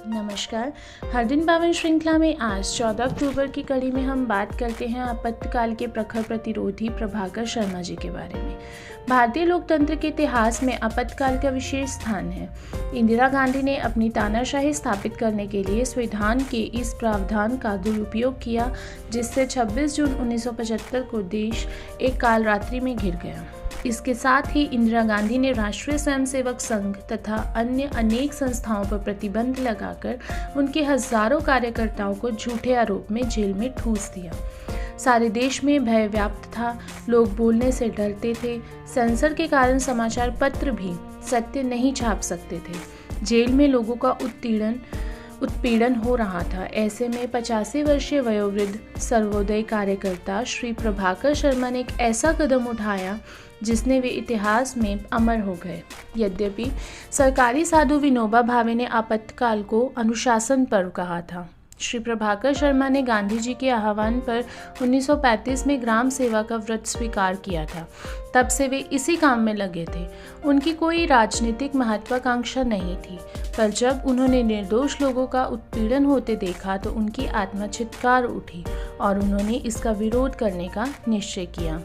नमस्कार। हर दिन पावन श्रृंखला में आज 14 अक्टूबर की कड़ी में हम बात करते हैं आपातकाल के प्रखर प्रतिरोधी प्रभाकर शर्मा जी के बारे में। भारतीय लोकतंत्र के इतिहास में आपातकाल का विशेष स्थान है। इंदिरा गांधी ने अपनी तानाशाही स्थापित करने के लिए संविधान के इस प्रावधान का दुरुपयोग किया, जिससे 26 जून 1975 को देश एक काल रात्रि में घिर गया। इसके साथ ही इंदिरा गांधी ने राष्ट्रीय स्वयंसेवक संघ तथा अन्य अनेक संस्थाओं पर प्रतिबंध लगाकर उनके हजारों कार्यकर्ताओं को झूठे आरोप में जेल में ठूस दिया। सारे देश में भय व्याप्त था, लोग बोलने से डरते थे। सेंसर के कारण समाचार पत्र भी सत्य नहीं छाप सकते थे। जेल में लोगों का उत्पीड़न हो रहा था। ऐसे में 85 वर्षीय वयोवृद्ध सर्वोदय कार्यकर्ता श्री प्रभाकर शर्मा ने एक ऐसा कदम उठाया जिसने वे इतिहास में अमर हो गए। यद्यपि सरकारी साधु विनोबा भावे ने आपातकाल को अनुशासन पर्व कहा था। श्री प्रभाकर शर्मा ने गांधी जी के आह्वान पर 1935 में ग्राम सेवा का व्रत स्वीकार किया था। तब से वे इसी काम में लगे थे। उनकी कोई राजनीतिक महत्वाकांक्षा नहीं थी, पर जब उन्होंने निर्दोष लोगों का उत्पीड़न होते देखा तो उनकी आत्मा चित्कार उठी और उन्होंने इसका विरोध करने का निश्चय किया।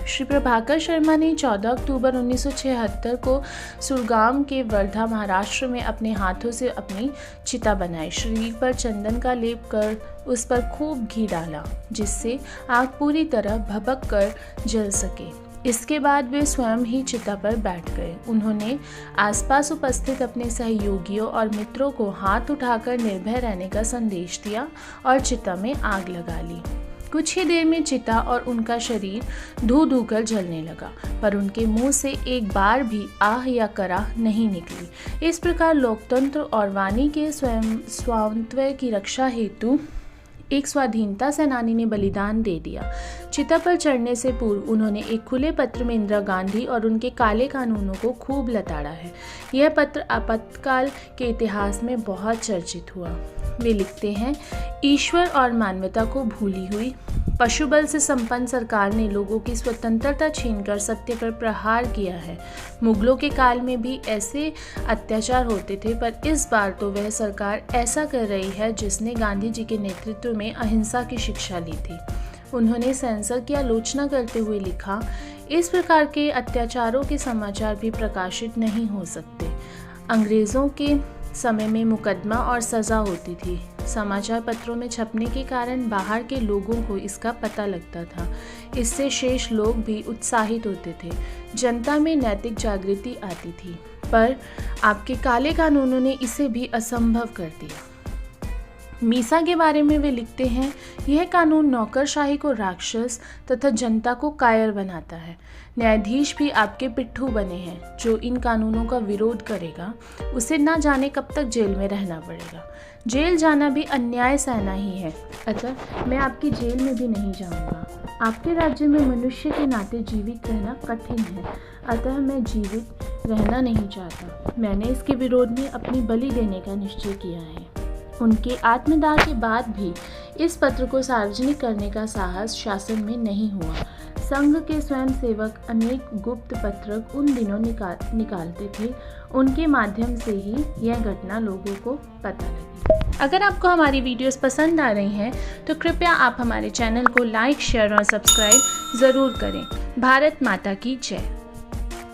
श्री प्रभाकर शर्मा ने 14 अक्टूबर 1976 को सुरगाम के वर्धा महाराष्ट्र में अपने हाथों से अपनी चिता बनाई। शरीर पर चंदन का लेप कर उस पर खूब घी डाला, जिससे आग पूरी तरह भभक कर जल सके। इसके बाद वे स्वयं ही चिता पर बैठ गए। उन्होंने आसपास उपस्थित अपने सहयोगियों और मित्रों को हाथ उठाकर निर्भय रहने का संदेश दिया और चिता में आग लगा ली। कुछ ही देर में चिता और उनका शरीर धू कर जलने लगा, पर उनके मुंह से एक बार भी आह या कराह नहीं निकली। इस प्रकार लोकतंत्र और वाणी के स्वामित्व की रक्षा हेतु एक स्वाधीनता सेनानी ने बलिदान दे दिया। चिता पर चढ़ने से पूर्व उन्होंने एक खुले पत्र में इंदिरा गांधी और उनके काले कानूनों को खूब लताड़ा है। यह पत्र आपातकाल के इतिहास में बहुत चर्चित हुआ। वे लिखते हैं, ईश्वर और मानवता को भूली हुई पशुबल से संपन्न सरकार ने लोगों की स्वतंत्रता छीनकर सत्य पर प्रहार किया है। मुगलों के काल में भी ऐसे अत्याचार होते थे, पर इस बार तो वह सरकार ऐसा कर रही है जिसने गांधी जी के नेतृत्व में अहिंसा की शिक्षा ली थी। उन्होंने सेंसर की आलोचना करते हुए लिखा, इस प्रकार के अत्याचारों के समाचार भी प्रकाशित नहीं हो सकते। अंग्रेजों के समय में मुकदमा और सज़ा होती थी। समाचार पत्रों में छपने के कारण बाहर के लोगों को इसका पता लगता था। इससे शेष लोग भी उत्साहित होते थे। जनता में नैतिक जागृति आती थी, पर आपके काले कानूनों ने इसे भी असंभव कर दिया। मीसा के बारे में वे लिखते हैं, यह कानून नौकरशाही को राक्षस तथा जनता को कायर बनाता है। न्यायाधीश भी आपके पिट्ठू बने हैं। जो इन कानूनों का विरोध करेगा उसे ना जाने कब तक जेल में रहना पड़ेगा। जेल जाना भी अन्याय सहना ही है, अतः मैं आपकी जेल में भी नहीं जाऊंगा। आपके राज्य में मनुष्य के नाते जीवित रहना कठिन है, अतः मैं जीवित रहना नहीं चाहता। मैंने इसके विरोध में अपनी बलि देने का निश्चय किया है। उनके आत्मदाह के बाद भी इस पत्र को सार्वजनिक करने का साहस शासन में नहीं हुआ। संघ के स्वयंसेवक अनेक गुप्त पत्रक उन दिनों निकालते थे। उनके माध्यम से ही यह घटना लोगों को पता लगी। अगर आपको हमारी वीडियोस पसंद आ रही हैं तो कृपया आप हमारे चैनल को लाइक, शेयर और सब्सक्राइब ज़रूर करें। भारत माता की जय।